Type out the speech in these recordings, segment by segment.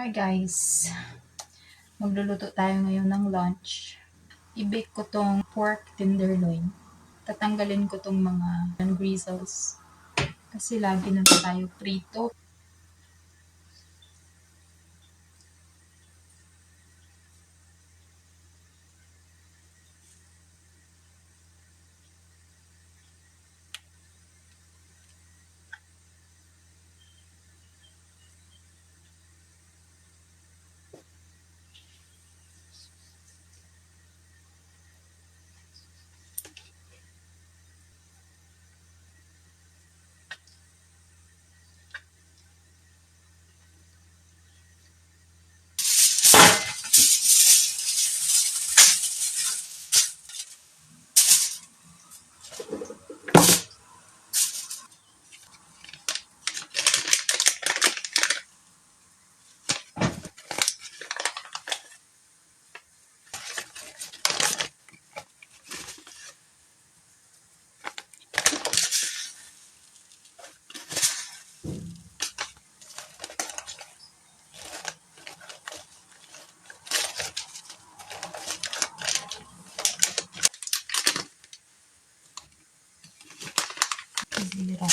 Hi guys! Magluluto tayo ngayon ng lunch. I-bake ko tong pork tenderloin. Tatanggalin ko tong mga bristles. Kasi lagi na tayo prito. Zira.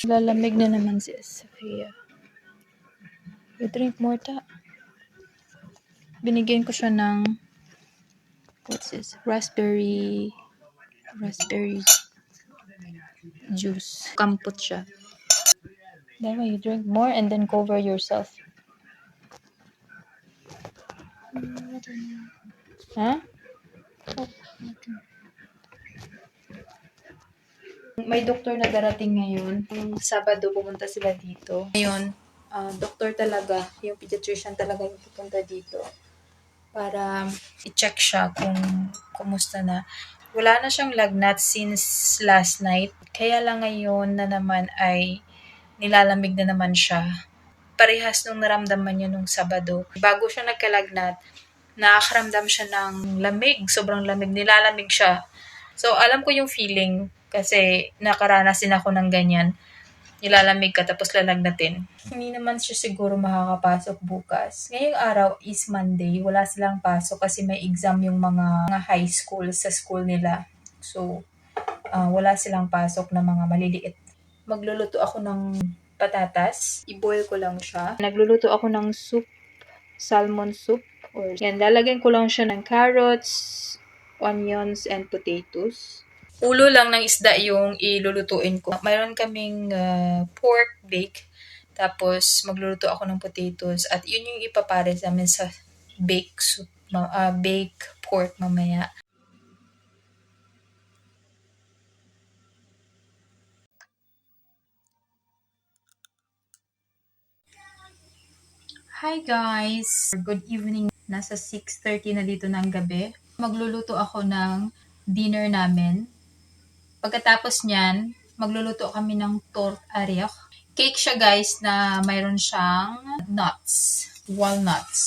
Lalamig na naman si Sophia. You drink more ta. Binigyan ko siya ng what's this? Raspberry juice. Kampot siya. That way you drink more and then cover yourself. Huh? May doktor na darating ngayon. Sabado pumunta sila dito. Ngayon, doktor talaga, yung pediatrician talaga yung pupunta dito para i-check siya kung kumusta na. Wala na siyang lagnat since last night. Kaya lang ngayon na naman ay nilalamig na naman siya. Parehas nung naramdaman niya nung Sabado. Bago siya nagkalagnat, nakakaramdam siya ng lamig. Sobrang lamig. Nilalamig siya. So, alam ko yung feeling kasi nakaranas din ako ng ganyan. Nilalamig ka tapos lalagnatin. Hindi naman siya siguro makakapasok bukas. Ngayong araw is Monday. Wala silang pasok kasi may exam yung mga high school sa school nila. So, wala silang pasok na mga maliliit. Magluluto ako ng patatas. I-boil ko lang siya. Nagluluto ako ng soup, salmon soup. Yan, lalagyan ko lang siya ng carrots, onions, and potatoes. Ulo lang ng isda yung ilulutuin ko. Mayroon kaming pork bake. Tapos, magluluto ako ng potatoes. At yun yung ipapares namin sa bake soup, bake pork mamaya. Hi guys! Good evening. Nasa 6:30 na dito ng gabi. Magluluto ako ng dinner namin. Pagkatapos niyan, magluluto kami ng tort ariak. Cake siya guys na mayroon siyang nuts, walnuts.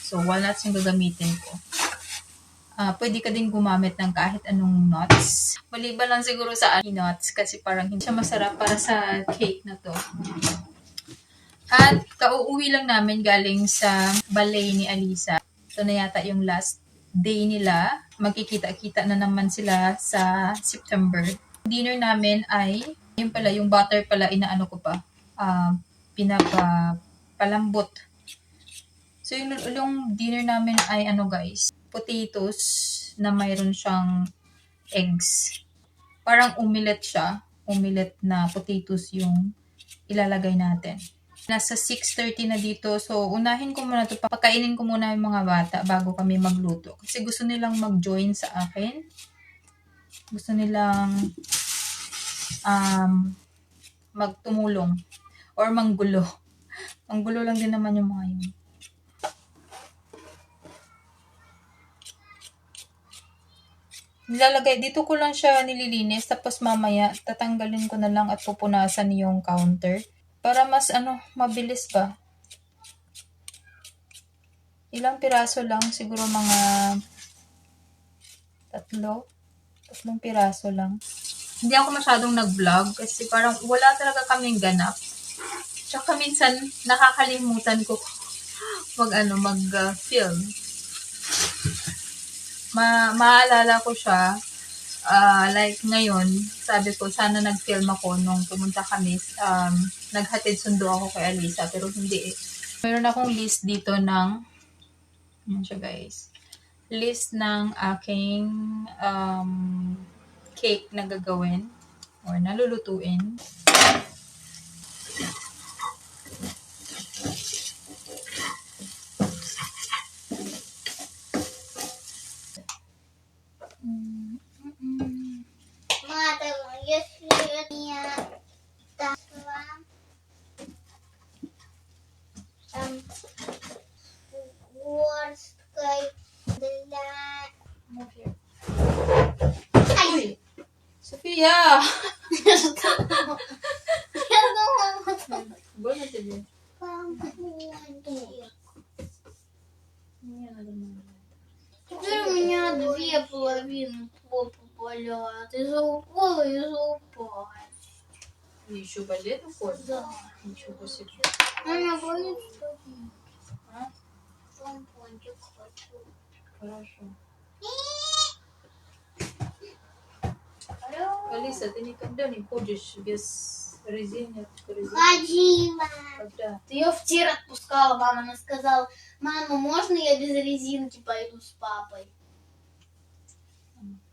So walnuts yung gagamitin ko. Pwede ka din gumamit ng kahit anong nuts. Maliban lang siguro sa nuts kasi parang hindi siya masarap para sa cake na to. At kauuwi lang namin galing sa ballet ni Alisa. Ito na yata yung last day nila. Magkikita-kita na naman sila sa September. Dinner namin ay, yun pala, yung butter pala, inaano ko pa. Pinapalambot. So yung dinner namin ay ano guys, potatoes na mayroon siyang eggs. Parang omelette siya. Omelette na potatoes yung ilalagay natin. Nasa 6:30 na dito. So, unahin ko muna ito. Pakainin ko muna yung mga bata bago kami magluto. Kasi gusto nilang mag-join sa akin. Gusto nilang magtumulong or manggulo. Manggulo lang din naman yung mga yun. Nilalagay, dito ko lang siya nililinis. Tapos mamaya, tatanggalin ko na lang at pupunasan yung counter. Para mas mabilis ba? Ilang piraso lang. Siguro mga 3 piraso lang. Hindi ako masyadong nag-vlog kasi parang wala talaga kaming ganap. Tsaka minsan nakakalimutan ko mag-film. Maalala ko siya, like ngayon, sabi ko sana nag-film ako nung pumunta kami, naghatid sundo ako kay Alisa, pero hindi eh. Mayroon akong list dito ng, yan siya guys, list ng aking cake na gagawin or nalulutuin. Ay! Sofia! Buona тебе. Теперь у меня 2 половины попы болят. Из-за укола, из-за упасть. Еще болит укол? Да. Ничего себе. Мама болит, что А? помпончик хочу. Хорошо. Алло. Алиса, ты никогда не ходишь без резины? Ходила. Когда? Ты ее в тир отпускала, мама. Она сказала: мама, можно я без резинки пойду с папой?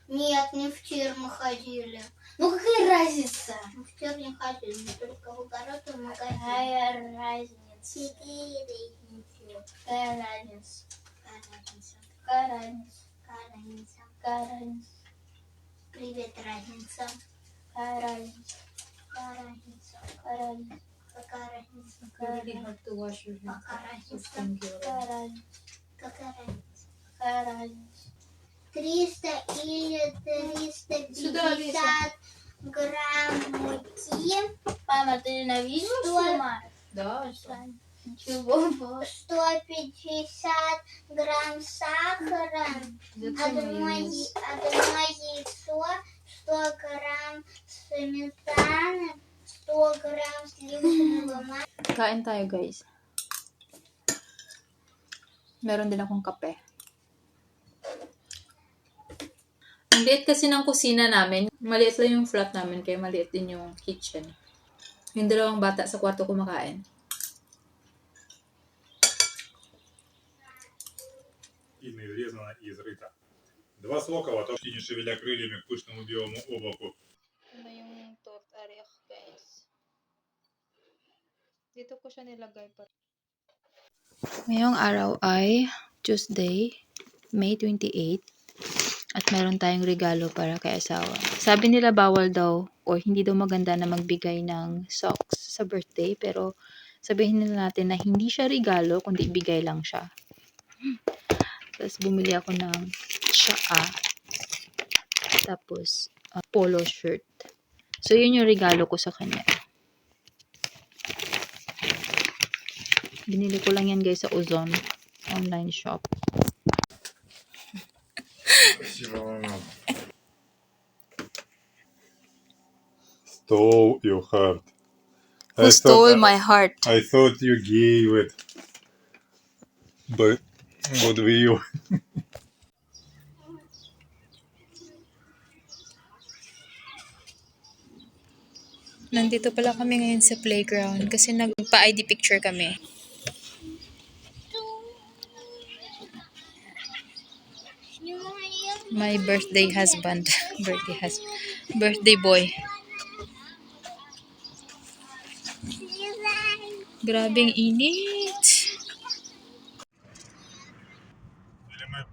Нет, не в тир мы ходили. Ну какая разница? Мы в тир не ходили, мы только в огород и в магазин. Какая разница? Какая разница? Какая разница? Какая разница? Какая разница? Какая разница? Привет, разница. Какая разница? Какая разница? Какая разница? Какая разница? Какая Really разница? hard to wash your hands. Какая разница? Thank you. Какая разница? Какая разница? Какая разница? 300 или 350 Сюда, Алиса. грамм муки. Мама, ты ненавидишь снимать? Да, что? Ничего. 150 грамм сахара, Зачем одно ее? яйцо, 100 грамм сметаны, 100 грамм сливочного масла. Kain tayo guys. Meron din akong kape. Ang liit kasi ng kusina namin. Maliit lang yung flat namin, kaya maliit din yung kitchen. Yung 2 bata sa kwarto kumakain. Сильно изрезано и изрыто. 2 сокола, почти не шевеля крыльями к пышному белому облаку. Ano yung tortarek, guys? Dito ko siya nilagay pa. Ngayong araw ay Tuesday, May 28. At meron tayong regalo para kay asawa. Sabi nila bawal daw or hindi daw maganda na magbigay ng socks sa birthday. Pero sabihin nila natin na hindi siya regalo, kundi ibigay lang siya. Tapos bumili ako ng tsaa. Tapos polo shirt. So yun yung regalo ko sa kanya. Binili ko lang yan guys sa Ozon online shop. Stole your heart. Who stole my heart? I thought you gave it. But what will? Nandito pala kami ngayon sa playground kasi nagpa-ID picture kami. My birthday husband. Birthday boy. Grabing init. Или мы